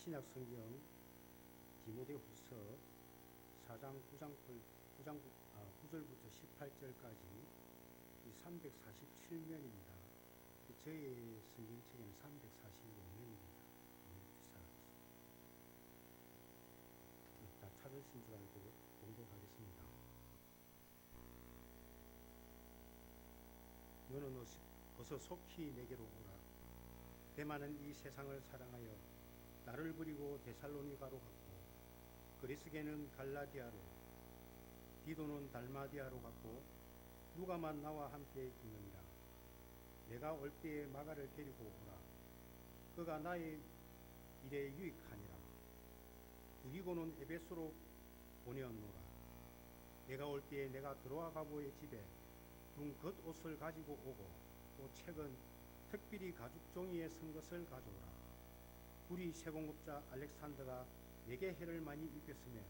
신약 성경 디모데후서 4장 9절부터 18절까지 347면입니다. 저희 성경책에는 345면입니다. 다 찾으신 줄 알고 공독하겠습니다. 너는 어서 속히 내게로 오라. 데마는 이 세상을 사랑하여 나를 버리고 데살로니가로 갔고, 그리스게는 갈라디아로, 디도는 달마디아로 갔고, 누가만 나와 함께 있느니라. 내가 올 때에 마가를 데리고 오라. 그가 나의 일에 유익하니라. 두기고는 에베소로 보내었노라. 내가 올 때에 내가 드로아 가보의 집에 둔 겉옷을 가지고 오고, 또 책은 특별히 가죽 종이에 쓴 것을 가져오라. 우리 세공급자 알렉산더가 내게 해를 많이 입혔으며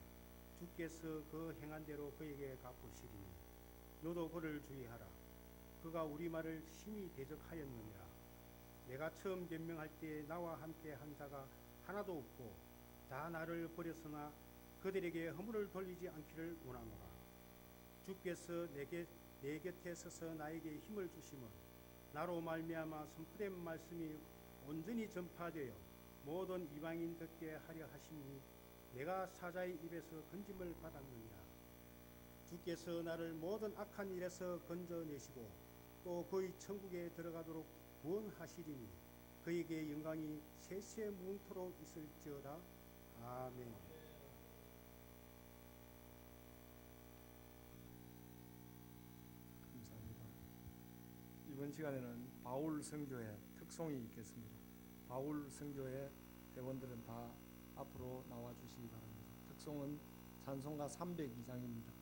주께서 그 행한 대로 그에게 갚으시리니 너도 그를 주의하라. 그가 우리 말을 심히 대적하였느니라. 내가 처음 변명할 때에 나와 함께 한 자가 하나도 없고 다 나를 버렸으나 그들에게 허물을 돌리지 않기를 원하노라. 주께서 내 곁에 서서 나에게 힘을 주심은 나로 말미암아 선포된 말씀이 온전히 전파되어 모든 이방인 듣게 하려 하심니 내가 사자의 입에서 건짐을 받았느니라. 주께서 나를 모든 악한 일에서 건져내시고 또 그의 천국에 들어가도록 구원하시리니 그에게 영광이 세세 무궁토록 있을지어다. 아멘. 감사합니다. 이번 시간에는 바울 성교의 특송이 있겠습니다. 바울 성교의 대원들은 다 앞으로 나와 주시기 바랍니다. 특송은 찬송가 302장입니다.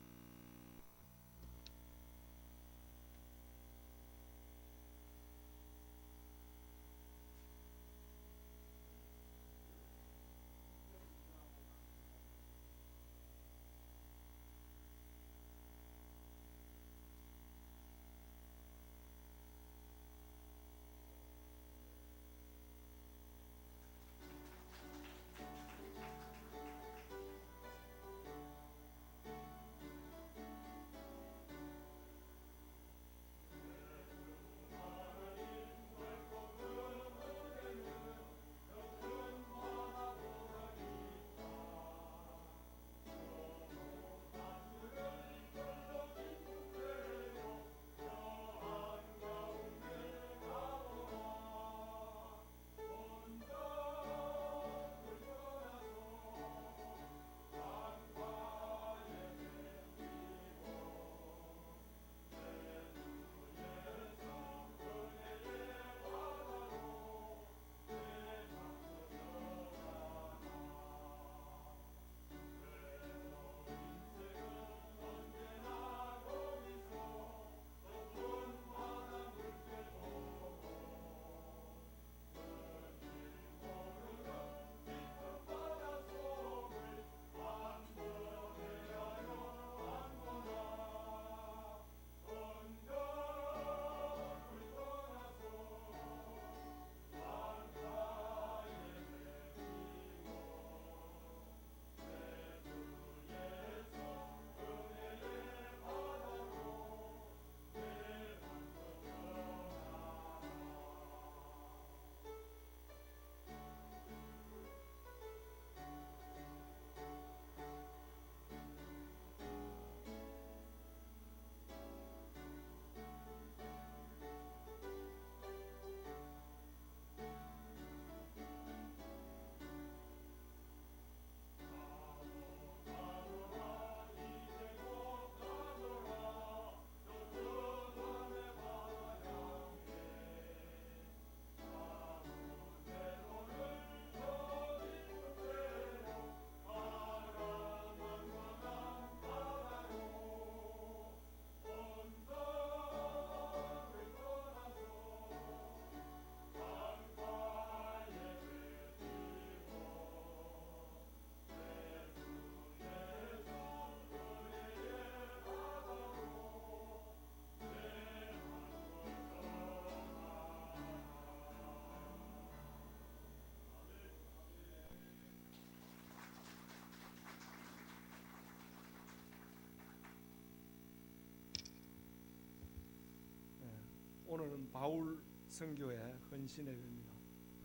오늘은 바울 선교의 헌신예배입니다.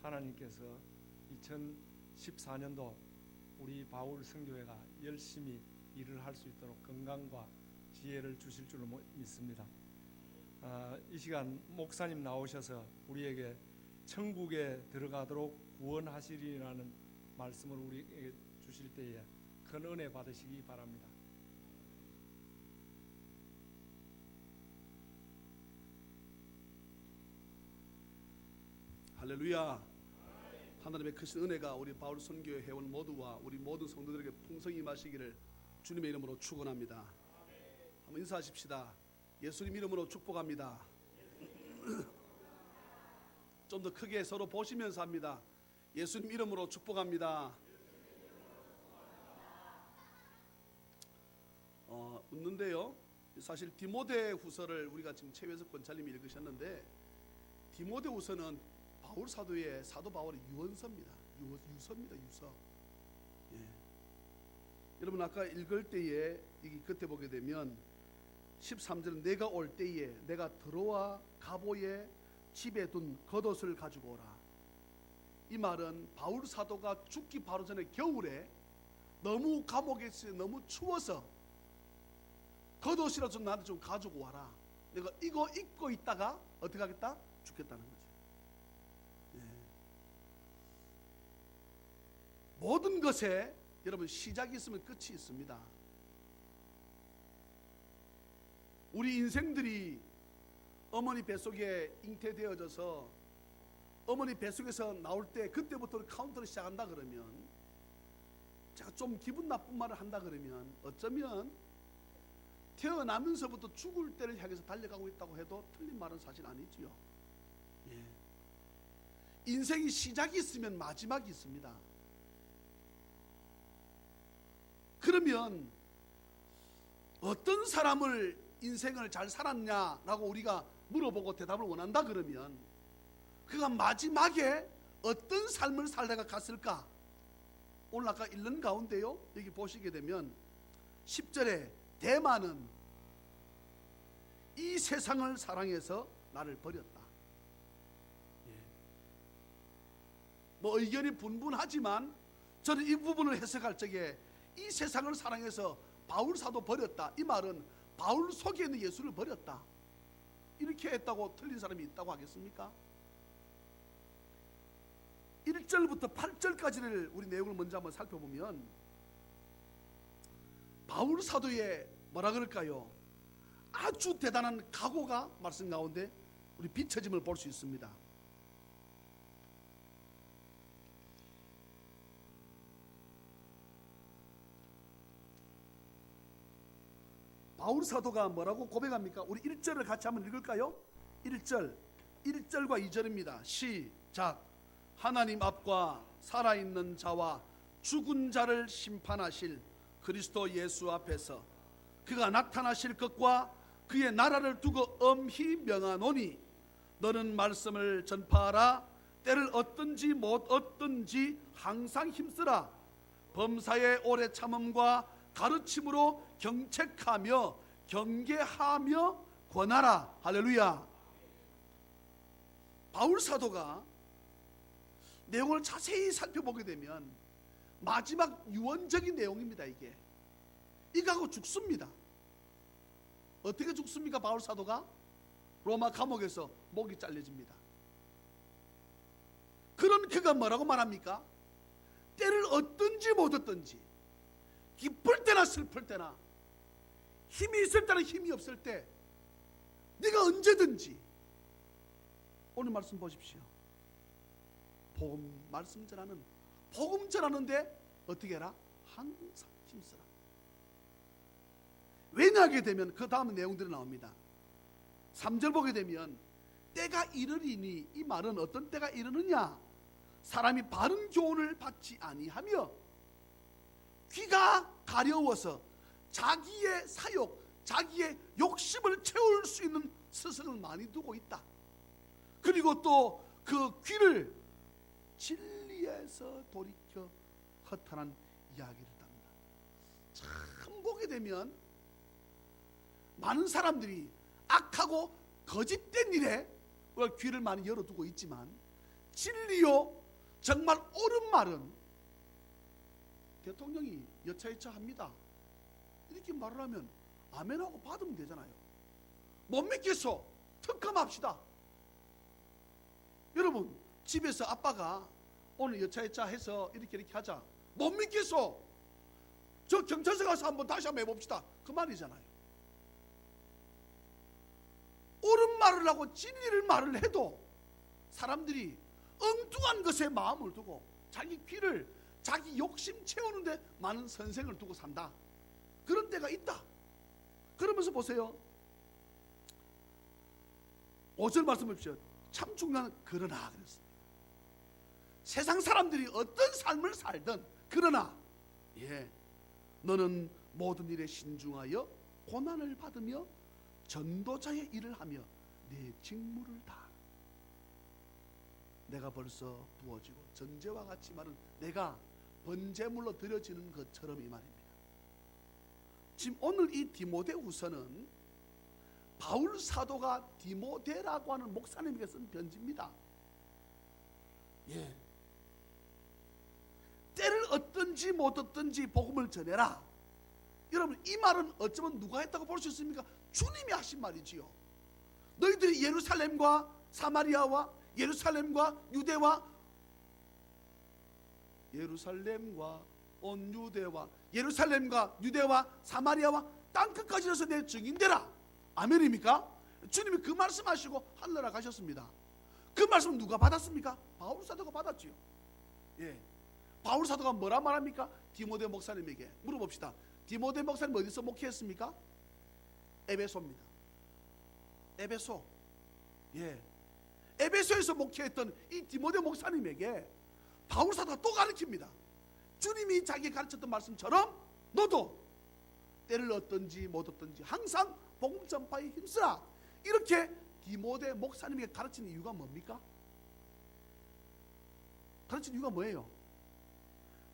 하나님께서 2014년도 우리 바울 선교회가 열심히 일을 할 수 있도록 건강과 지혜를 주실 줄로 믿습니다. 이 시간 목사님 나오셔서 우리에게 천국에 들어가도록 구원하시리라는 말씀을 우리에게 주실 때에 큰 은혜 받으시기 바랍니다. 할렐루야. 하나님의 크신 은혜가 우리 바울 선교회 회원 모두와 우리 모든 성도들에게 풍성히 임하시기를 주님의 이름으로 축원합니다. 한번 인사하십시다. 예수님 이름으로 축복합니다. 좀 더 크게 서로 보시면서 합니다. 예수님 이름으로 축복합니다. 웃는데요, 사실 디모데후서를 우리가 지금 최회석 권사님이 읽으셨는데, 디모데후서는 바울 사도의 사도 바울의 유언서입니다. 유서입니다. 유서. 예. 여러분 아까 읽을 때에 여기 끝에 보게 되면 13절은 내가 올 때에 내가 들어와 가보에 집에 둔 겉옷을 가지고 오라. 이 말은 바울 사도가 죽기 바로 전에 겨울에 너무 감옥에서 너무 추워서 겉옷이라도 좀 나한테 좀 가지고 와라. 내가 이거 입고 있다가 어떻게 하겠다? 죽겠다는 거죠. 예. 모든 것에 여러분 시작이 있으면 끝이 있습니다. 우리 인생들이 어머니 뱃속에 잉태되어져서 어머니 뱃속에서 나올 때 그때부터 카운터를 시작한다 그러면, 제가 좀 기분 나쁜 말을 한다 그러면 어쩌면 태어나면서부터 죽을 때를 향해서 달려가고 있다고 해도 틀린 말은 사실 아니지요. 예. 인생이 시작이 있으면 마지막이 있습니다. 그러면 어떤 사람을 인생을 잘 살았냐라고 우리가 물어보고 대답을 원한다 그러면 그가 마지막에 어떤 삶을 살다가 갔을까? 오늘 아까 읽는 가운데요, 여기 보시게 되면 10절에 대만은 이 세상을 사랑해서 나를 버렸다. 예. 뭐 의견이 분분하지만 저는 이 부분을 해석할 적에 이 세상을 사랑해서 바울 사도 버렸다, 이 말은 바울 속에 있는 예수를 버렸다, 이렇게 했다고 틀린 사람이 있다고 하겠습니까? 1절부터 8절까지를 우리 내용을 먼저 한번 살펴보면 바울 사도의 뭐라 그럴까요? 아주 대단한 각오가 말씀 가운데 우리 비춰짐을 볼 수 있습니다. 바울 사도가 뭐라고 고백합니까? 우리 1절을 같이 한번 읽을까요? 1절과 2절입니다. 시작. 하나님 앞과 살아있는 자와 죽은 자를 심판하실 그리스도 예수 앞에서 그가 나타나실 것과 그의 나라를 두고 엄히 명하노니 너는 말씀을 전파하라. 때를 얻든지 못 얻든지 항상 힘쓰라. 범사의 오래 참음과 가르침으로 경책하며 경계하며 권하라. 할렐루야. 바울 사도가 내용을 자세히 살펴보게 되면 마지막 유언적인 내용입니다. 이거하고 죽습니다. 어떻게 죽습니까? 바울 사도가 로마 감옥에서 목이 잘려집니다. 그런 그가 뭐라고 말합니까? 때를 얻든지 못 얻든지, 기쁠 때나 슬플 때나, 힘이 있을 때나 힘이 없을 때, 네가 언제든지, 오늘 말씀 보십시오. 복음 말씀 전하는, 복음 전하는데 어떻게 해라? 항상 힘쓰라. 왜냐하게 되면 그 다음 내용들이 나옵니다. 3절 보게 되면 때가 이르리니, 이 말은 어떤 때가 이르느냐? 사람이 바른 교훈을 받지 아니하며 귀가 가려워서 자기의 사욕, 자기의 욕심을 채울 수 있는 스승을 많이 두고 있다. 그리고 또 그 귀를 진리에서 돌이켜 허탄한 이야기를 합니다. 참 보게 되면 많은 사람들이 악하고 거짓된 일에 우리가 귀를 많이 열어두고 있지만 진리요 정말 옳은 말은 대통령이 여차여차 합니다 이렇게 말을 하면 아멘하고 받으면 되잖아요. 못 믿겠어? 특검합시다. 여러분 집에서 아빠가 오늘 여차여차 해서 이렇게 하자, 못 믿겠어? 저 경찰서 가서 다시 한번 해봅시다. 그 말이잖아요. 옳은 말을 하고 진리를 말을 해도 사람들이 엉뚱한 것에 마음을 두고 자기 귀를 자기 욕심 채우는데 많은 선생을 두고 산다. 그런 때가 있다. 그러면서 보세요. 5절 말씀 보십시오. 참 중요한 그러나 그랬습니다. 세상 사람들이 어떤 삶을 살든 그러나 너는 모든 일에 신중하여 고난을 받으며 전도자의 일을 하며 내 직무를 다하라. 내가 벌써 부어지고 전제와 같이 말은 내가 번제물로 드려지는 것처럼 이 말입니다. 지금 오늘 이 디모데후서는 바울 사도가 디모데라고 하는 목사님에게 쓴 편지입니다. 때를 얻든지 못 얻든지 복음을 전해라. 여러분 이 말은 어쩌면 누가 했다고 볼 수 있습니까? 주님이 하신 말이지요. 너희들이 예루살렘과 사마리아와 예루살렘과 온 유대와 예루살렘과 유대와 사마리아와 땅끝까지 해서 내 증인되라. 아멘입니까? 주님이 그 말씀하시고 하늘나라 가셨습니다. 그 말씀 누가 받았습니까? 바울 사도가 받았지요. 바울 사도가 뭐라 말합니까? 디모데 목사님에게 물어봅시다. 디모데 목사님 어디서 목회했습니까? 에베소입니다. 에베소. 에베소에서 목회했던 이 디모데 목사님에게 바울 사도가 또 가르칩니다. 주님이 자기 가르쳤던 말씀처럼 너도 때를 얻든지 못 얻든지 항상 복음 전파에 힘쓰라. 이렇게 디모데 목사님에게 가르치는 이유가 뭡니까? 가르치는 이유가 뭐예요?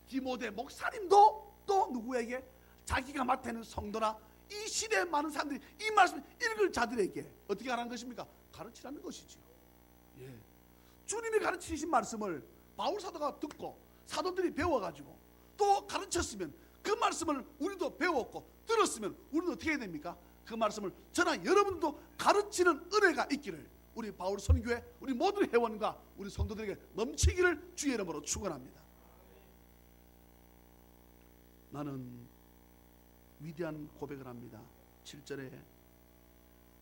디모데 목사님도 또 누구에게? 자기가 맡는 성도나 이 시대에 많은 사람들이 이 말씀을 읽을 자들에게 어떻게 하라는 것입니까? 가르치라는 것이지요. 주님이 가르치신 말씀을 바울 사도가 듣고 사도들이 배워가지고 또 가르쳤으면 그 말씀을 우리도 배웠고 들었으면 우리도 어떻게 해야 됩니까? 그 말씀을 저나 여러분도 가르치는 은혜가 있기를 우리 바울 선교회 우리 모든 회원과 우리 성도들에게 넘치기를 주의 이름으로 축원합니다. 나는 위대한 고백을 합니다. 7절에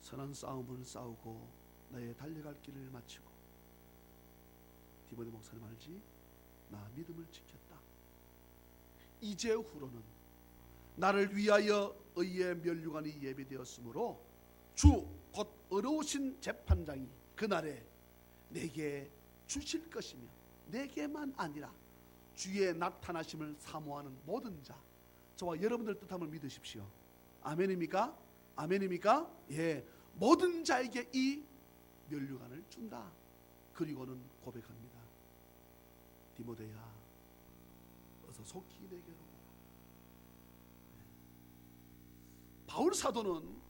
선한 싸움을 싸우고 나의 달려갈 길을 마치고 디모데 목사님 알지? 나 믿음을 지켰다. 이제후로는 나를 위하여 의의 면류관이 예비되었으므로 주 곧 어려우신 재판장이 그날에 내게 주실 것이며 내게만 아니라 주의 나타나심을 사모하는 모든 자 저와 여러분들 뜻함을 믿으십시오. 아멘입니까? 아멘입니까? 모든 자에게 이 면류관을 준다. 그리고는 고백합니다. 디모데야 어서 속히 내게로 오라. 바울 사도는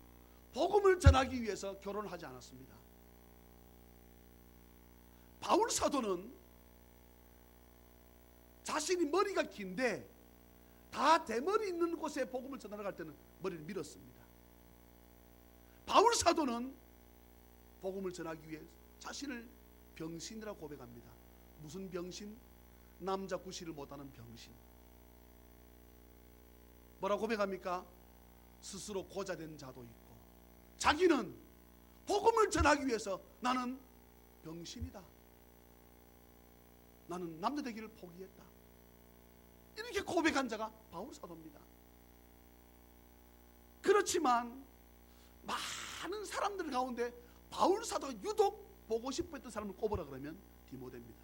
복음을 전하기 위해서 결혼을 하지 않았습니다. 바울 사도는 자신이 머리가 긴데 다 대머리 있는 곳에 복음을 전하러 갈 때는 머리를 밀었습니다. 바울 사도는 복음을 전하기 위해 자신을 병신이라고 고백합니다. 무슨 병신? 남자 구실을 못하는 병신. 뭐라고 고백합니까? 스스로 고자된 자도 있고 자기는 복음을 전하기 위해서 나는 병신이다. 나는 남자 되기를 포기했다. 이렇게 고백한 자가 바울 사도입니다. 그렇지만 많은 사람들 가운데 바울 사도가 유독 보고 싶어 했던 사람을 꼽으라 그러면 디모데입니다.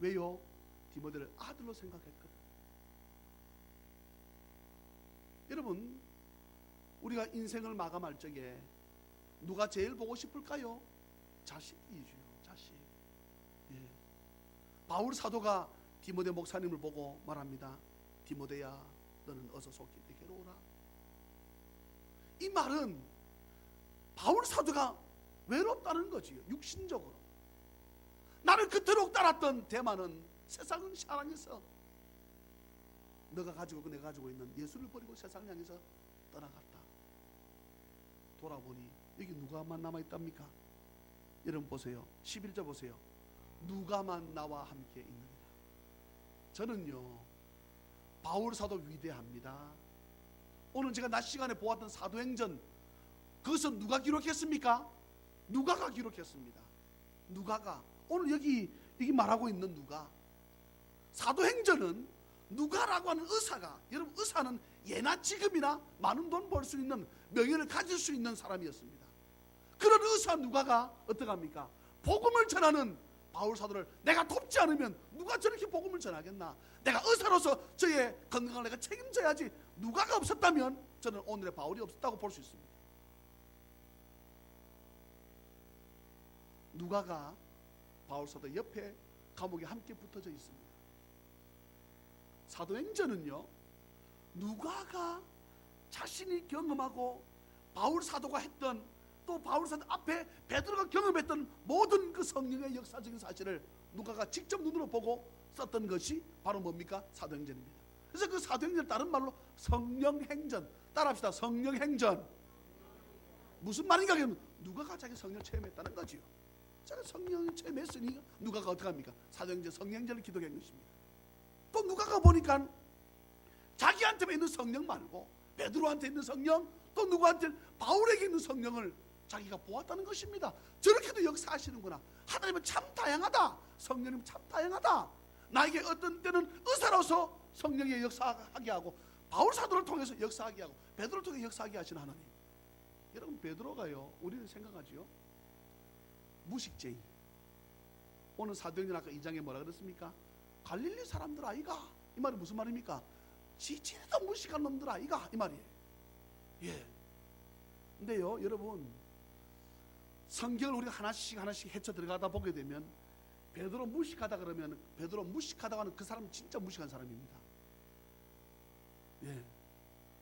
왜요? 디모데를 아들로 생각했거든. 여러분 우리가 인생을 마감할 적에 누가 제일 보고 싶을까요? 자식이죠. 자식. 바울 사도가 디모데 목사님을 보고 말합니다. 디모데야 너는 어서 속히 내게로 오라. 이 말은 바울 사도가 외롭다는 거지요. 육신적으로. 나를 그토록 따랐던 대만은 세상을 사랑해서 너가 가지고 있고 내가 가지고 있는 예수를 버리고 세상을 향해서 떠나갔다. 돌아보니 여기 누가만 남아있답니까? 여러분 보세요. 11절 보세요. 누가만 나와 함께 있느니라. 저는요, 바울 사도 위대합니다. 오늘 제가 낮 시간에 보았던 사도행전, 그것은 누가 기록했습니까? 누가가 기록했습니다. 누가가. 오늘 여기 말하고 있는 누가. 사도행전은 누가라고 하는 의사가, 여러분 의사는 예나 지금이나 많은 돈 벌 수 있는, 명예를 가질 수 있는 사람이었습니다. 그런 의사 누가가 어떡합니까? 복음을 전하는 바울 사도를 내가 돕지 않으면 누가 저렇게 복음을 전하겠나? 내가 의사로서 저의 건강을 내가 책임져야지. 누가가 없었다면 저는 오늘의 바울이 없었다고 볼 수 있습니다. 누가가 바울 사도 옆에 감옥에 함께 붙어져 있습니다. 사도행전은요, 누가가 자신이 경험하고 바울 사도가 했던, 또 바울 사도 앞에 베드로가 경험했던 모든 그 성령의 역사적인 사실을 누가가 직접 눈으로 보고 썼던 것이 바로 뭡니까? 사도행전입니다. 그래서 그 사도행전 다른 말로 성령행전, 따라합시다. 성령행전. 무슨 말인가 하면 누가가 자기 성령을 체험했다는 거지요. 자기 성령을 체험했으니 누가가 어떻게 합니까? 사도행전 성령행전을 기록한 것입니다. 또 누가가 보니까 자기한테 있는 성령 말고 베드로한테 있는 성령, 또 누구한테, 바울에게 있는 성령을 자기가 보았다는 것입니다. 저렇게도 역사하시는구나. 하나님은 참 다양하다. 성령님 참 다양하다. 나에게 어떤 때는 의사로서 성령의 역사하게 하고, 바울 사도를 통해서 역사하게 하고, 베드로를 통해 역사하게 하시는 하나님. 여러분, 베드로가요, 우리는 생각하지요, 무식쟁이. 오늘 사도행전 아까 2장에 뭐라 그랬습니까? 갈릴리 사람들 아이가. 이 말이 무슨 말입니까? 지지리도 무식한 놈들 아이가, 이 말이에요. 예. 근데요, 여러분, 성경을 우리가 하나씩 헤쳐 들어가다 보게 되면 베드로 무식하다 그러면, 베드로 무식하다고 하는 그 사람은 진짜 무식한 사람입니다. 예.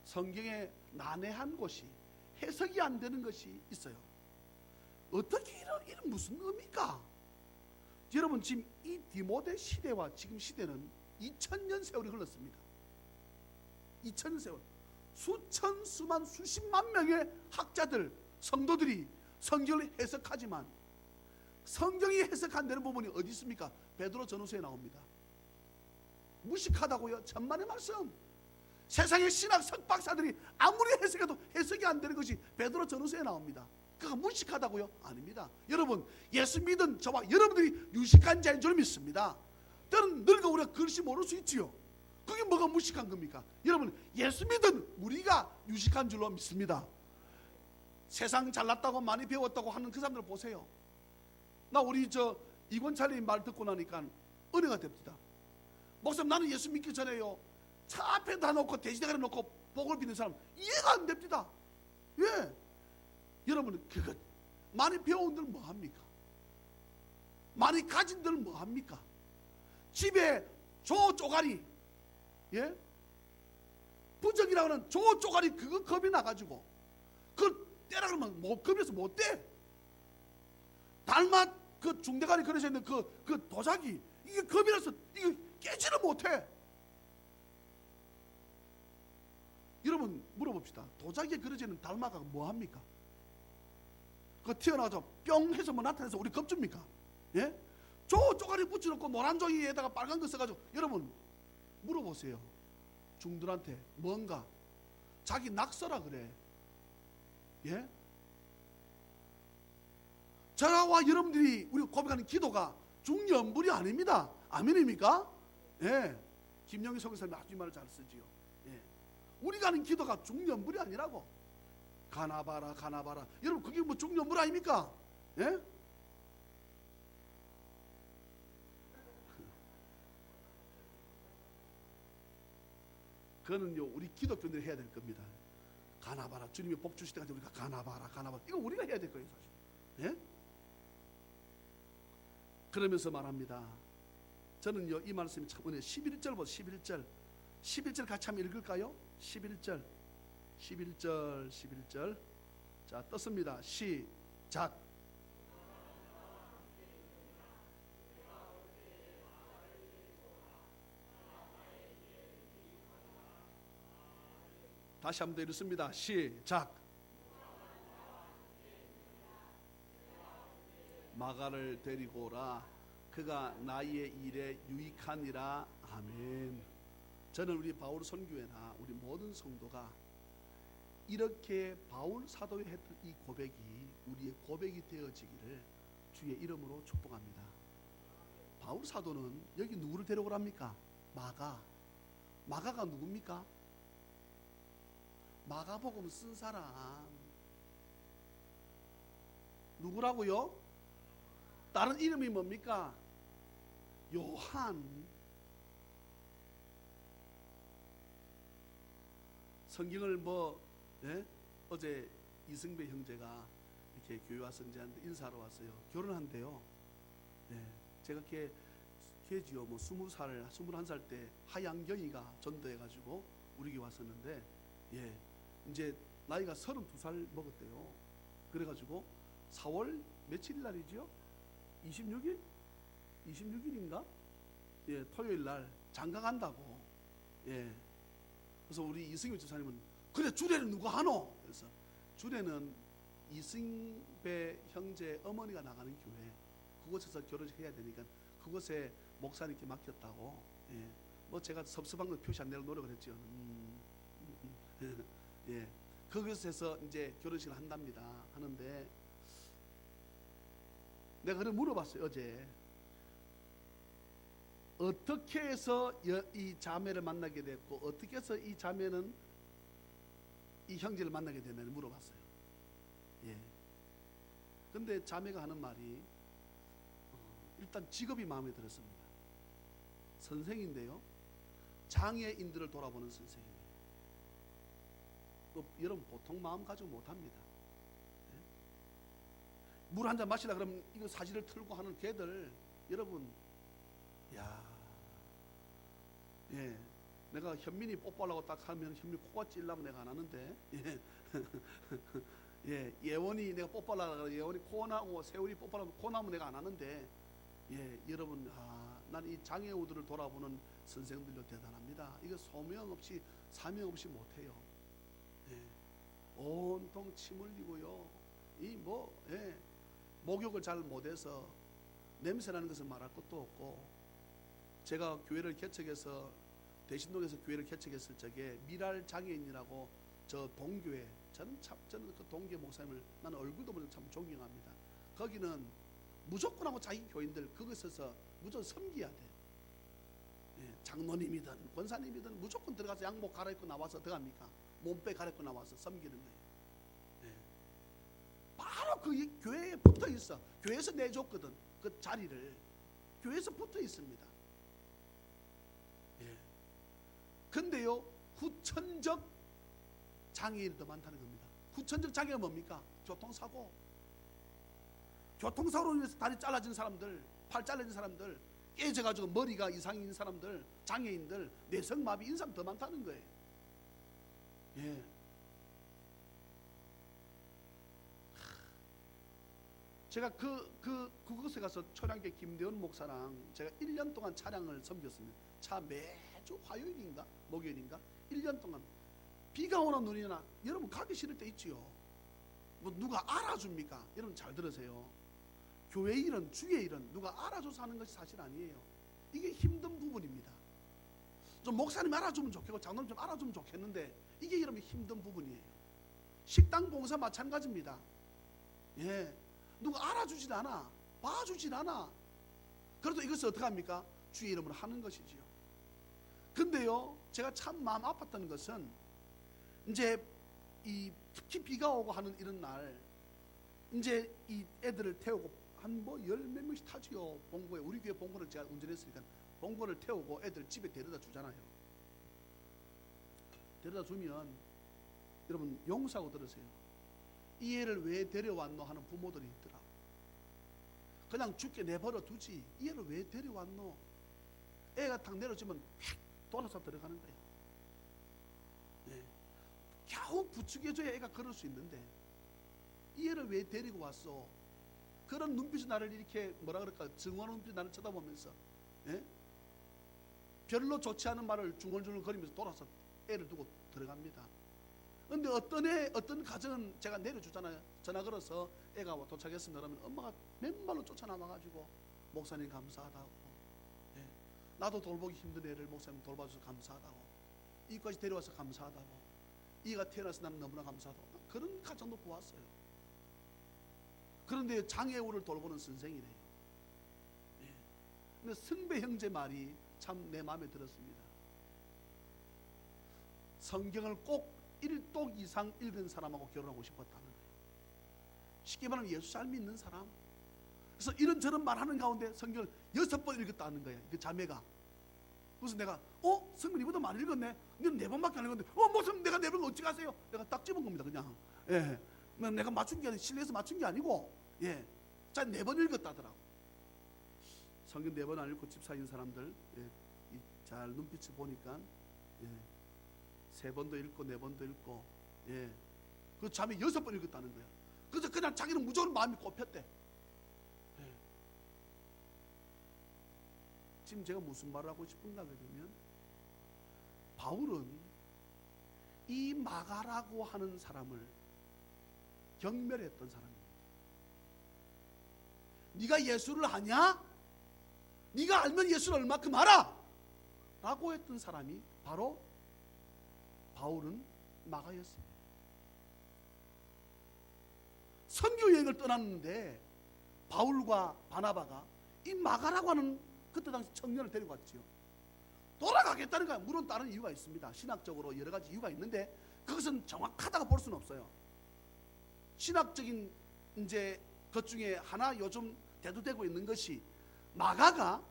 성경에 난해한 곳이, 해석이 안 되는 것이 있어요. 어떻게 이런 무슨 의미입니까? 여러분, 지금 이 디모데 시대와 지금 시대는 2000년 세월이 흘렀습니다. 2000년 세월. 수천, 수만, 수십만 명의 학자들, 성도들이 성경을 해석하지만 성경이 해석한 되는 부분이 어디 있습니까? 베드로 전후서에 나옵니다. 무식하다고요? 천만의 말씀. 세상의 신학 석박사들이 아무리 해석해도 해석이 안 되는 것이 베드로 전후서에 나옵니다. 그가 무식하다고요? 아닙니다. 여러분, 예수 믿은 저와 여러분들이 유식한 자인 줄 믿습니다. 때는 늙어 우리가 글씨 모를 수 있지요. 그게 뭐가 무식한 겁니까? 여러분, 예수 믿은 우리가 유식한 줄로 믿습니다. 세상 잘났다고 많이 배웠다고 하는 그 사람들 보세요. 나 우리 이권찬님 말 듣고 나니까 은혜가 됩니다. 목사님, 나는 예수 믿기 전에요, 차 앞에다 놓고 돼지대가리 놓고 복을 비는 사람 이해가 안 됩니다. 예. 여러분, 그것 많이 배운들 뭐합니까? 많이 가진들 뭐합니까? 집에 조 쪼가리, 예? 부적이라고 하는 조 쪼가리 그거 겁이 나가지고 그걸 떼라 그러면 겁에서 못 떼. 달마 그 중대가리 그려져 있는 그 도자기, 이게 겁이라서 이게 깨지를 못해. 여러분, 물어봅시다. 도자기에 그려져 있는 달마가 뭐합니까? 그 튀어나와서 뿅 해서 뭐 나타내서 우리 겁줍니까? 예? 쪼가리 붙여놓고 노란 종이에다가 빨간 거 써가지고, 여러분 물어보세요. 중들한테 뭔가 자기 낙서라 그래. 예? 저와 여러분들이 우리 고백하는 기도가 중연불이 아닙니다. 아멘입니까? 예. 김영희 성교사님이 아주 이 말을 잘 쓰지요. 예. 우리가 하는 기도가 중연불이 아니라고. 가나봐라 가나봐라. 여러분, 그게 뭐 중연불 아닙니까? 예? 그거는요, 우리 기독교인들이 해야 될 겁니다. 가나봐라. 주님이 복 주실 때까지 우리가 가나봐라 가나봐라. 이거 우리가 해야 될 거예요, 사실. 예? 그러면서 말합니다. 저는요, 이 말씀이 참 은혜. 11절부터 11절 같이 한번 읽을까요? 11절. 자, 떴습니다. 시작. 다시 한번 더 읽습니다. 시작. 마가를 데리고 오라. 그가 나의 일에 유익하니라. 아멘. 저는 우리 바울 선교회나 우리 모든 성도가 이렇게 바울 사도의 했던 이 고백이 우리의 고백이 되어지기를 주의 이름으로 축복합니다. 바울 사도는 여기 누구를 데려오랍니까? 마가가 누굽니까? 마가복음 쓴 사람 누구라고요? 다른 이름이 뭡니까? 요한. 성경을 어제 이승배 형제가 이렇게 교회 와서 이제한테 인사하러 왔어요. 결혼한대요. 제가 걔지요. 20살, 21살 때 하양경이가 전도해가지고 우리 교회 왔었는데, 이제 나이가 32살 먹었대요. 그래가지고 4월 며칠 날이죠? 26일? 26일인가? 토요일 날 장가 간다고. 그래서 우리 이승효 집사님은 그래 주례는 누가 하노? 그래서 주례는 이승배 형제 어머니가 나가는 교회 그곳에서 결혼식 해야 되니까 그곳에 목사님께 맡겼다고. 제가 섭섭한 거 표시 안 내려고 노력을 했죠. 그곳에서 이제 결혼식을 한답니다. 하는데 내가 그래 물어봤어요. 어제 어떻게 해서 이 자매를 만나게 됐고 어떻게 해서 이 자매는 이 형제를 만나게 됐느냐 물어봤어요. 근데 자매가 하는 말이 일단 직업이 마음에 들었습니다. 선생인데요, 장애인들을 돌아보는 선생이에요. 여러분 보통 마음 가지고 못합니다. 물 한 잔 마시라 그러면 이거 사지를 틀고 하는 걔들 여러분, 내가 현민이 뽀뽀하려고 딱 하면 현민이 코가 찔라면 내가 안 하는데, 예원이 내가 뽀뽀하려고 그러면 예원이 코 나고 세월이 뽀뽀하려면 코 나면 내가 안 하는데, 여러분, 난 이 장애우들을 돌아보는 선생들도 대단합니다. 이거 소명 없이 사명 없이 못해요. 온통 침 흘리고요. 목욕을 잘 못해서 냄새나는 것은 말할 것도 없고, 제가 교회를 개척해서 대신동에서 교회를 개척했을 적에 미랄 장애인이라고 저 동교회, 저는 그 동교회 목사님을 나는 얼굴도 보면 참 존경합니다. 거기는 무조건 하고 자기 교인들 그것에서 무조건 섬겨야 돼. 장로님이든 권사님이든 무조건 들어가서 양복 갈아입고 나와서 들어갑니까? 몸빼 갈아입고 나와서 섬기는 거예요. 바로 그 교회에 붙어 있어. 교회에서 내줬거든. 그 자리를 교회에서 붙어 있습니다. 근데요, 후천적 장애인이 더 많다는 겁니다. 후천적 장애가 뭡니까? 교통사고. 교통사고로 인해서 다리 잘라진 사람들, 팔 잘라진 사람들, 깨져가지고 머리가 이상이 있는 사람들, 장애인들, 뇌성마비 인상 더 많다는 거예요. 제가 그곳에 가서 초량교 김대원 목사랑 제가 1년 동안 차량을 섬겼습니다. 차 매주 화요일인가 목요일인가 1년 동안 비가 오나 눈이 오나 여러분 가기 싫을 때 있지요. 누가 알아줍니까? 여러분 잘 들으세요. 교회 일은 주의 일은 누가 알아줘서 하는 것이 사실 아니에요. 이게 힘든 부분입니다. 좀 목사님 알아주면 좋겠고 장로님 좀 알아주면 좋겠는데 이게 여러분 힘든 부분이에요. 식당 봉사 마찬가지입니다. 누가 알아주질 않아, 봐주질 않아. 그래도 이것을 어떻게 합니까? 주의 이름으로 하는 것이지요. 근데요, 제가 참 마음 아팠던 것은 이제 특히 비가 오고 하는 이런 날 이제 이 애들을 태우고 한 열 몇 명씩 타지요. 봉고에 우리 교회 봉고를 제가 운전했으니까 봉고를 태우고 애들 집에 데려다 주잖아요. 데려다 주면 여러분 용서하고 들으세요. 이 애를 왜 데려왔노 하는 부모들이 있더라. 그냥 죽게 내버려 두지 이 애를 왜 데려왔노. 애가 탁 내려주면 휙 돌아서 들어가는 거예요. 겨우 부추겨줘야 애가 걸을 수 있는데 이 애를 왜 데리고 왔어. 그런 눈빛이 나를 이렇게 뭐라 그럴까 증오하는 눈빛이 나를 쳐다보면서 별로 좋지 않은 말을 중얼중얼 거리면서 돌아서 애를 두고 들어갑니다. 근데 어떤 가정은 제가 내려주잖아요. 전화 걸어서 애가 도착했습니다. 그러면 엄마가 맨발로 쫓아나와가지고 목사님 감사하다고, 예, 나도 돌보기 힘든 애를 목사님 돌봐줘서 감사하다고, 이까지 데려와서 감사하다고, 이가 태어나서 나는 너무나 감사하다고, 그런 가정도 보았어요. 그런데 장애우를 돌보는 선생이래요. 예. 근데 승배 형제 말이 참 내 마음에 들었습니다. 성경을 꼭 1독 이상 읽은 사람하고 결혼하고 싶었다는 거예요. 쉽게 말하면 예수 잘 믿는 사람. 그래서 이런저런 말하는 가운데 성경을 6번 읽었다는 거예요. 그 자매가. 그래서 내가 성경 이보다 많이 읽었네. 너는 4번밖에 안 읽었는데 목사님 내가 4번 어찌 가세요? 내가 딱 집은 겁니다. 그냥. 예. 내가 맞춘 게 아니고 실내에서 맞춘 게 아니고, 예, 자 4번 읽었다더라고. 성경 4번 안 읽고 집사인 사람들, 예, 잘 눈빛을 보니까, 예, 3번도 읽고 4번도 읽고, 예, 그 자매 6번 읽었다는 거야. 그래서 그냥 자기는 무조건 마음이 꼽혔대. 예. 지금 제가 무슨 말을 하고 싶은가 그러면, 바울은 이 마가라고 하는 사람을 경멸했던 사람입니다. 네가 예수를 아냐? 네가 알면 예수를 얼마큼 알아? 라고 했던 사람이 바로 바울은 마가였습니다. 선교 여행을 떠났는데 바울과 바나바가 이 마가라고 하는 그때 당시 청년을 데리고 왔지요. 돌아가겠다는 거야. 물론 다른 이유가 있습니다. 신학적으로 여러 가지 이유가 있는데 그것은 정확하다고 볼 수는 없어요. 신학적인 이제 것 중에 하나 요즘 대두되고 있는 것이, 마가가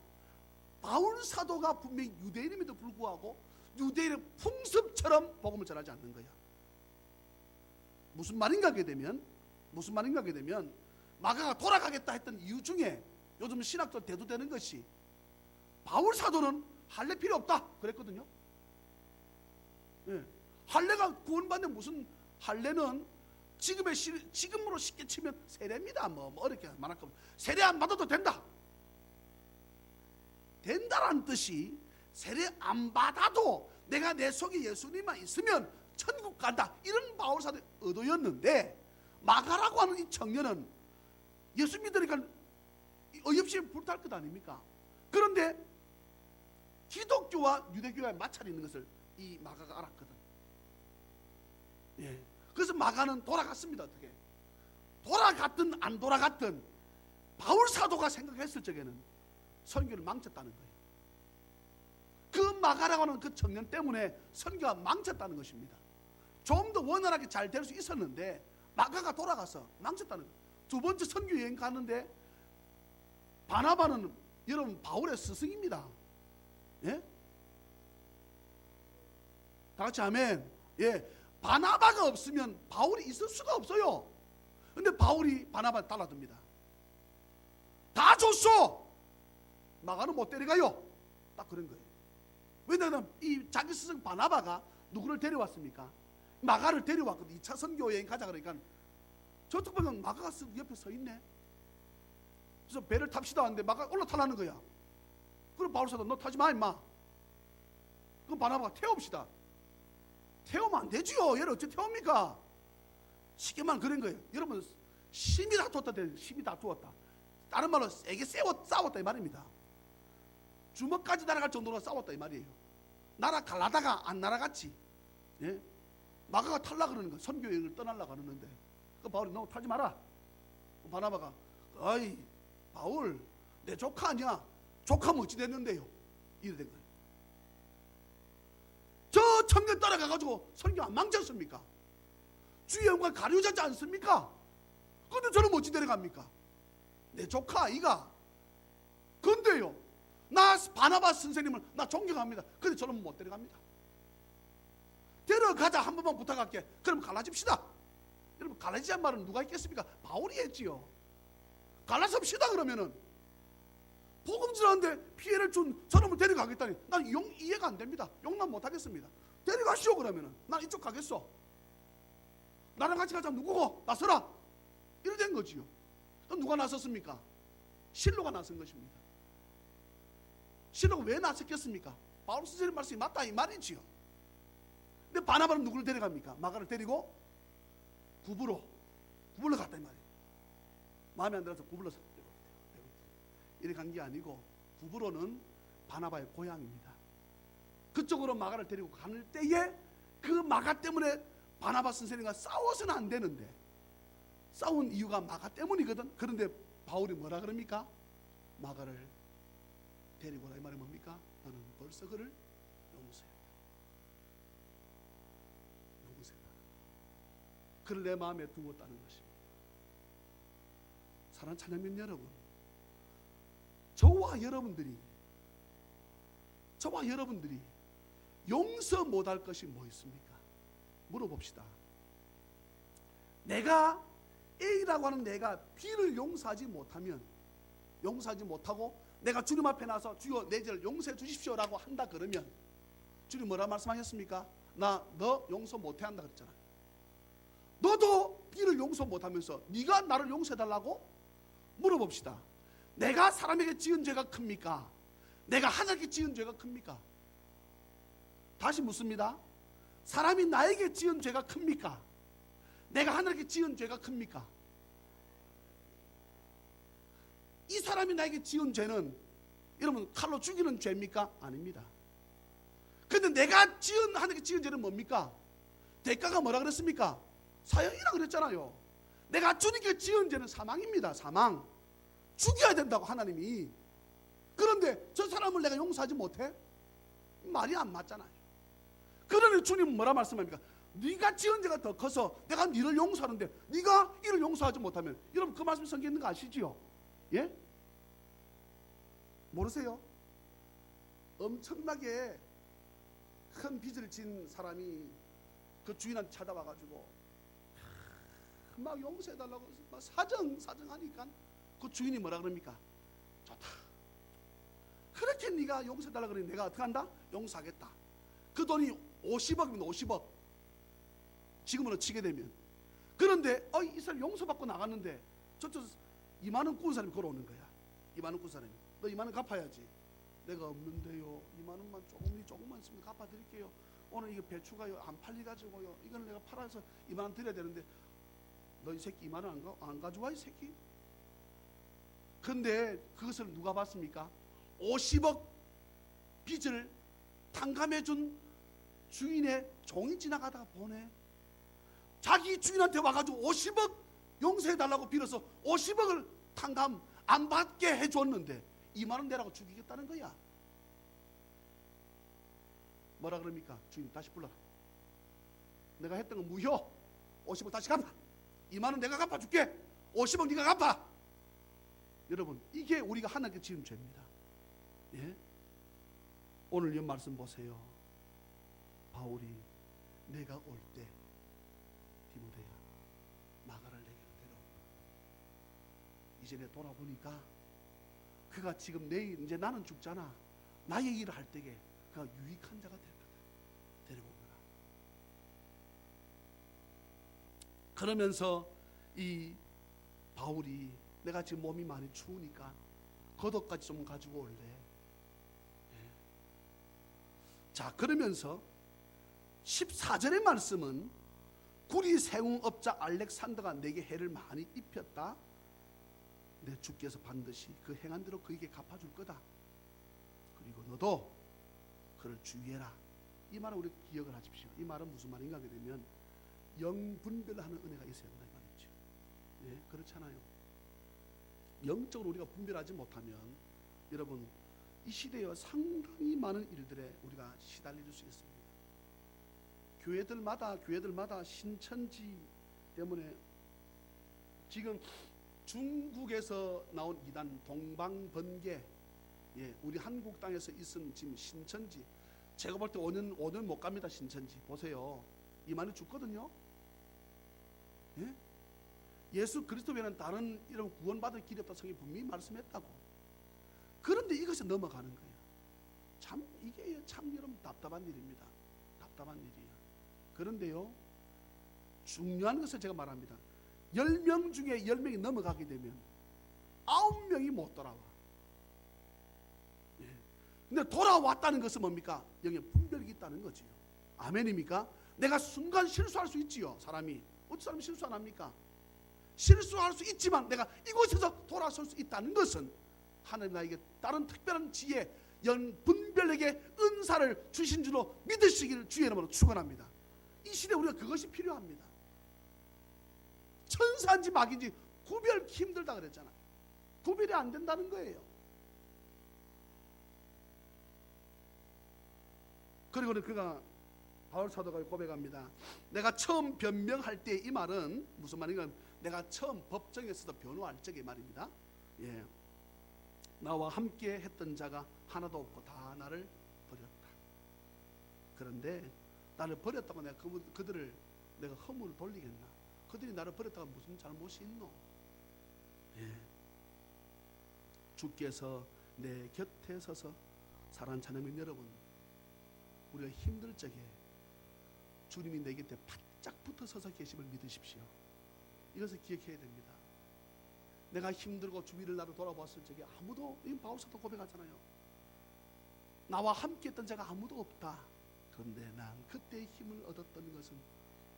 바울 사도가 분명히 유대인임에도 불구하고 유대인의 풍습처럼 복음을 전하지 않는 거야. 무슨 말인가 하게 되면 마가가 돌아가겠다 했던 이유 중에 요즘 신학적으로 대두되는 것이, 바울 사도는 할례 필요 없다 그랬거든요. 예. 할례가 구원받는, 무슨 할례는 지금으로 쉽게 치면 세례입니다. 뭐 어렵게 말할 거면 세례 안 받아도 된다라는 뜻이, 세례 안 받아도 내가 내 속에 예수님만 있으면 천국 간다, 이런 바울 사도의 의도였는데, 마가라고 하는 이 청년은 예수 믿으니까 어이없이 불탈 것 아닙니까? 그런데 기독교와 유대교의 마찰이 있는 것을 이 마가가 알았거든. 예. 그래서 마가는 돌아갔습니다. 어떻게? 돌아갔든 안 돌아갔든 바울 사도가 생각했을 적에는 선교를 망쳤다는 거예요. 그 마가라고 하는 그 청년 때문에 선교가 망쳤다는 것입니다. 좀 더 원활하게 잘 될 수 있었는데 마가가 돌아가서 망쳤다는 거예요. 두 번째 선교 여행 가는데, 바나바는 여러분 바울의 스승입니다. 예? 다 같이 아멘. 예. 바나바가 없으면 바울이 있을 수가 없어요. 근데 바울이 바나바를 달라듭니다. 다 줬어. 마가는 못 데려가요. 딱 그런 거예요. 왜냐하면 이 자기 스승 바나바가 누구를 데려왔습니까? 마가를 데려왔거든. 2차 선교 여행 가자 그러니까 저쪽 방향 마가가 옆에 서 있네. 그래서 배를 탑시다 하는데 마가 올라타라는 거야. 그럼 바울 사도 너 타지 마 임마. 그럼 바나바가 태웁시다. 태우면 안 되지요. 얘를 어째 태웁니까? 쉽게만 그런 거예요. 여러분, 심이 다투었다. 심이 다투었다. 다른 말로 세게 싸웠다 이 말입니다. 주먹까지 날아갈 정도로 싸웠다 이 말이에요. 날아가려다가 안 날아갔지. 예? 마가가 탈라 그러는 거야. 선교 여행을 떠나려고 하는데, 그 바울이 너 타지 마라. 바나바가, 어이 바울 내 조카 아니야. 조카면 어찌 됐는데요. 이래 된 거예요. 저 청년 따라가가지고 선교 안 망쳤습니까? 주의 영광 가려지지 않습니까? 근데 저는 어찌 데려갑니까? 내 조카 아이가. 근데요, 나 바나바 선생님을 나 존경합니다. 근데 저는 못 데려갑니다. 데려가자 한 번만 부탁할게. 그럼 갈라집시다. 여러분, 갈라지자는 말은 누가 있겠습니까? 바울이 했지요. 갈라섭시다 그러면은. 복음 전하는데 피해를 준 저놈을 데려가겠다니 난 이해가 안 됩니다. 용납 못 하겠습니다. 데려가시오 그러면은. 난 이쪽 가겠어. 나랑 같이 가자. 누구고? 나서라. 이래 된 거지요. 그럼 누가 나섰습니까? 실로가 나선 것입니다. 실로가 왜 나섰겠습니까? 바울 선생님 말씀이 맞다 이 말이지요. 근데 바나바는 누구를 데려갑니까? 마가를 데리고 구불로 갔단 말이에요. 마음에 안 들어서 구불로 이렇게 간 게 아니고, 구불로는 바나바의 고향입니다. 그쪽으로 마가를 데리고 가는 때에 그 마가 때문에 바나바 선생님과 싸워서는 안 되는데, 싸운 이유가 마가 때문이거든. 그런데 바울이 뭐라 그럽니까? 마가를 데리고 오라. 이 말이 뭡니까? 나는 벌써 그를 용서했다. 그를 내 마음에 두었다는 것입니다. 사랑하는 찬양민 여러분, 저와 여러분들이 용서 못할 것이 뭐 있습니까? 물어봅시다. 내가 A라고 하는 내가 B를 용서하지 못하고 내가 주님 앞에 나서 주여 내 죄를 용서해 주십시오라고 한다 그러면 주님 뭐라 말씀하셨습니까? 나 너 용서 못해 한다 그랬잖아요. 너도 B를 용서 못하면서 네가 나를 용서해달라고? 물어봅시다. 내가 사람에게 지은 죄가 큽니까? 내가 하나님께 지은 죄가 큽니까? 다시 묻습니다. 사람이 나에게 지은 죄가 큽니까? 내가 하나님께 지은 죄가 큽니까? 이 사람이 나에게 지은 죄는 여러분 칼로 죽이는 죄입니까? 아닙니다. 그런데 내가 하나님께 지은 죄는 뭡니까? 대가가 뭐라 그랬습니까? 사형이라 그랬잖아요. 내가 주님께 지은 죄는 사망입니다. 사망. 죽여야 된다고 하나님이. 그런데 저 사람을 내가 용서하지 못해? 말이 안 맞잖아요. 그러니 주님은 뭐라 말씀합니까? 네가 지은 죄가 더 커서 내가 네를 용서하는데 네가 이를 용서하지 못하면, 여러분 그 말씀 성경에 있는 거 아시지요? 예? 모르세요? 엄청나게 큰 빚을 진 사람이 그 주인한테 찾아와가지고 막 용서해달라고 막 사정하니까 그 주인이 뭐라 그럽니까? 좋다. 그렇게 네가 용서해달라고 그러니 내가 어떻게 한다? 용서하겠다. 그 돈이 50억입니다. 50억. 지금으로 치게 되면. 그런데 이 사람 용서받고 나갔는데 저쪽 2만 원 꾼 사람이 걸어오는 거야. 2만 원 꾼 사람이. 너 2만 원 갚아야지. 내가 없는데요. 2만 원만 조금만 있으면 갚아드릴게요. 오늘 이거 배추가요 안 팔려가지고요. 이거는 내가 팔아서 2만 원 드려야 되는데 너 이 새끼 2만 원 안 가져와 이 새끼. 근데 그것을 누가 봤습니까? 50억 빚을 탕감해준 주인의 종이 지나가다가 보네. 자기 주인한테 와가지고 50억 용서해달라고 빌어서 50억을 탕감 안 받게 해줬는데 2만 원 내라고 죽이겠다는 거야. 뭐라 그럽니까? 주인 다시 불러라. 내가 했던 건 무효. 50억 다시 갚아. 2만 원 내가 갚아줄게. 50억 네가 갚아. 여러분 이게 우리가 하나님께 지은 죄입니다. 예? 오늘 이 말씀 보세요. 바울이 내가 올 때 디모데야 마가를 내게로 데려온다. 이전에 돌아보니까 그가 지금 내일 이제 나는 죽잖아. 나의 일을 할 때에 그가 유익한 자가 될 거다. 데리고 오거라. 그러면서 이 바울이 내가 지금 몸이 많이 추우니까 겉옷까지 좀 가지고 올래. 예. 자 그러면서 14절의 말씀은 구리 세웅업자 알렉산더가 내게 해를 많이 입혔다. 내 주께서 반드시 그 행한 대로 그에게 갚아줄 거다. 그리고 너도 그를 주의해라. 이 말은 우리 기억을 하십시오. 이 말은 무슨 말인가 하게 되면 영분별하는 은혜가 있어야 한다 이 말이죠. 예, 그렇잖아요. 영적으로 우리가 분별하지 못하면 여러분 이 시대에 상당히 많은 일들에 우리가 시달릴 수 있습니다. 교회들마다 신천지 때문에 지금 중국에서 나온 이단 동방번개, 예, 우리 한국 땅에서 있은 지금 신천지, 제가 볼 때 5년 못 갑니다. 신천지 보세요. 이만희 죽거든요. 예? 예수 그리스도 외에는 다른 이런 구원받을 길이 없다 성경이 분명히 말씀했다고. 그런데 이것에 넘어가는 거예요. 참 이게 참 여러분 답답한 일입니다. 답답한 일이에요. 그런데요 중요한 것을 제가 말합니다. 10명 중에 10명이 넘어가게 되면 9명이 못 돌아와. 예. 근데 돌아왔다는 것은 뭡니까? 영의 분별이 있다는 거지요. 아멘입니까? 내가 순간 실수할 수 있지요. 사람이 어떤 사람이 실수 안 합니까? 실수할 수 있지만 내가 이곳에서 돌아설 수 있다는 것은 하나님 나에게 다른 특별한 지혜, 분별에게 은사를 주신 줄로 믿으시기를 주의 이름으로 축원합니다. 이 시대에 우리가 그것이 필요합니다. 천사인지 마귀인지 구별하기 힘들다 그랬잖아요. 구별이 안 된다는 거예요. 그리고는 그가 바울 사도가 고백합니다. 내가 처음 변명할 때 이 말은 무슨 말인가? 내가 처음 법정에서도 변호할 적의 말입니다. 예. 나와 함께 했던 자가 하나도 없고 다 나를 버렸다. 그런데 나를 버렸다고 내가 그들을 내가 허물을 돌리겠나? 그들이 나를 버렸다가 무슨 잘못이 있노? 예. 주께서 내 곁에 서서 사랑하는 자녀님 여러분, 우리가 힘들 적에 주님이 내 곁에 바짝 붙어 서서 계심을 믿으십시오. 이것을 기억해야 됩니다. 내가 힘들고 주위를 나를 돌아봤을 적에 아무도, 이 바울 사도 고백하잖아요. 나와 함께 했던 자가 아무도 없다. 그런데 난 그때 힘을 얻었던 것은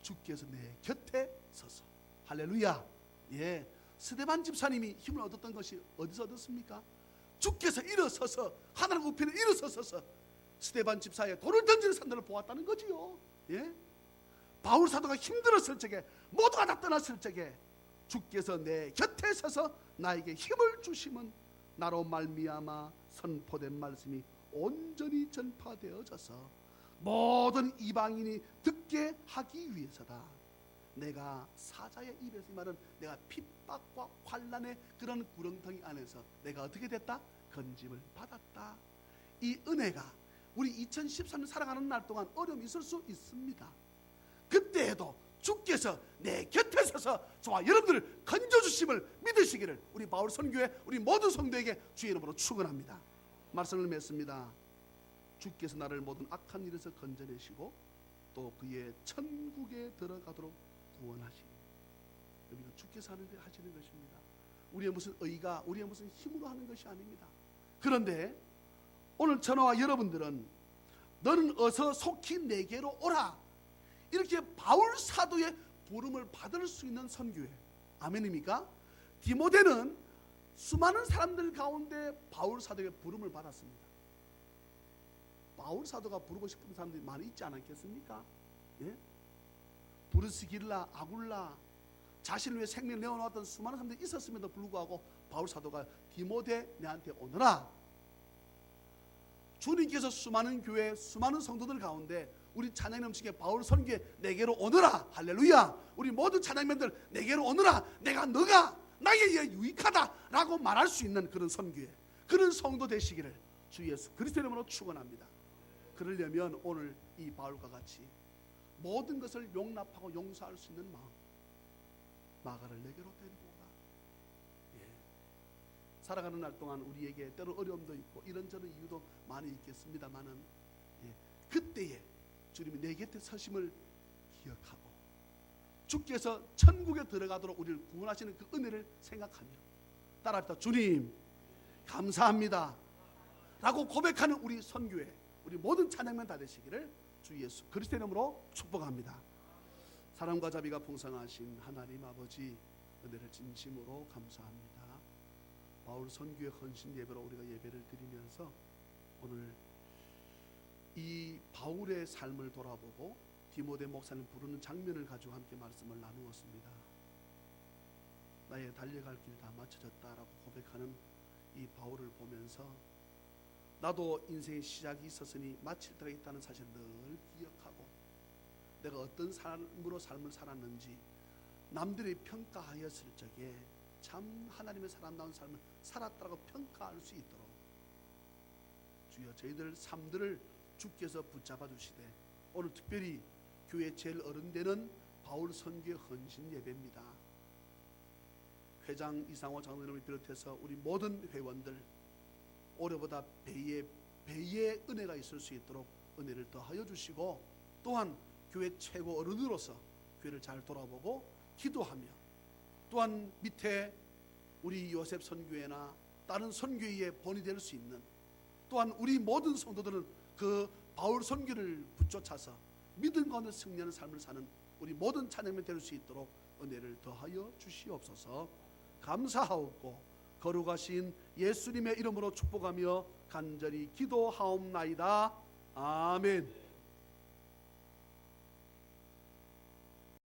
주께서 내 곁에 서서. 할렐루야. 예, 스데반 집사님이 힘을 얻었던 것이 어디서 얻었습니까? 주께서 일어서서, 하나님 우편에 일어서서 스데반 집사의 돌을 던지는 산들을 보았다는 거지요. 예? 바울 사도가 힘들었을 적에, 모두가 다 떠났을 적에 주께서 내 곁에 서서 나에게 힘을 주심은 나로 말미암아 선포된 말씀이 온전히 전파되어져서 모든 이방인이 듣게 하기 위해서다. 내가 사자의 입에서, 이 말은 내가 핍박과 환난의 그런 구렁텅이 안에서 내가 어떻게 됐다? 건짐을 받았다. 이 은혜가 우리 2013년 살아가는 날 동안 어려움이 있을 수 있습니다. 그때에도 주께서 내 곁에 서서 저와 여러분들을 건져주심을 믿으시기를 우리 바울 선교회 우리 모든 성도에게 주의 이름으로 축원합니다. 말씀을 맺습니다. 주께서 나를 모든 악한 일에서 건져내시고 또 그의 천국에 들어가도록 구원하시니, 여기는 주께서 하시는 것입니다. 우리의 무슨 의가, 우리의 무슨 힘으로 하는 것이 아닙니다. 그런데 오늘 저와 여러분들은 너는 어서 속히 내게로 오라, 이렇게 바울 사도의 부름을 받을 수 있는 선교회. 아멘입니까? 디모데는 수많은 사람들 가운데 바울 사도의 부름을 받았습니다. 바울 사도가 부르고 싶은 사람들이 많이 있지 않았겠습니까? 예? 브루스길라, 아굴라, 자신을 위해 생명을 내어놓았던 수많은 사람들이 있었음에도 불구하고 바울 사도가 디모데 내한테 오너라. 주님께서 수많은 교회, 수많은 성도들 가운데 우리 찬양이 넘치게 바울 선교에 내게로 오너라. 할렐루야. 우리 모든 찬양맨들 내게로 오너라. 너가 나에게 유익하다 라고 말할 수 있는 그런 선교회, 그런 성도 되시기를 주 예수 그리스도 이름으로 축원합니다. 그러려면 오늘 이 바울과 같이 모든 것을 용납하고 용서할 수 있는 마음, 마가를 내게로 데리고 오라. 예. 살아가는 날 동안 우리에게 때로 어려움도 있고 이런저런 이유도 많이 있겠습니다만은, 예, 그때에 주님이 내 곁에 서심을 기억하고 주께서 천국에 들어가도록 우리를 구원하시는 그 은혜를 생각하며 따라합시다. 주님 감사합니다 라고 고백하는 우리 선교회, 우리 모든 찬양만 다 되시기를 주 예수 그리스도의 이름으로 축복합니다. 사랑과 자비가 풍성하신 하나님 아버지, 은혜를 진심으로 감사합니다. 바울 선교의 헌신 예배로 우리가 예배를 드리면서 오늘 이 바울의 삶을 돌아보고 디모데 목사님 부르는 장면을 가지고 함께 말씀을 나누었습니다. 나의 달려갈 길 다 마쳐졌다라고 고백하는 이 바울을 보면서 나도 인생의 시작이 있었으니 마칠 때가 있다는 사실을 늘 기억하고 내가 어떤 삶으로 삶을 살았는지 남들이 평가하였을 적에 참 하나님의 사람다운 삶을 살았다고 평가할 수 있도록 주여 저희들 삶들을 주께서 붙잡아 주시되, 오늘 특별히 교회 제일 어른되는 바울 선교의 헌신 예배입니다. 회장 이상호 장로님을 비롯해서 우리 모든 회원들 올해보다 배의 은혜가 있을 수 있도록 은혜를 더하여 주시고, 또한 교회 최고 어른으로서 교회를 잘 돌아보고 기도하며, 또한 밑에 우리 요셉 선교회나 다른 선교회의 본이 될 수 있는, 또한 우리 모든 성도들은 그 바울 선교를 붙쫓아서 믿음 가운데 승리하는 삶을 사는 우리 모든 찬양면 될 수 있도록 은혜를 더하여 주시옵소서. 감사하옵고 거룩하신 예수님의 이름으로 축복하며 간절히 기도하옵나이다. 아멘.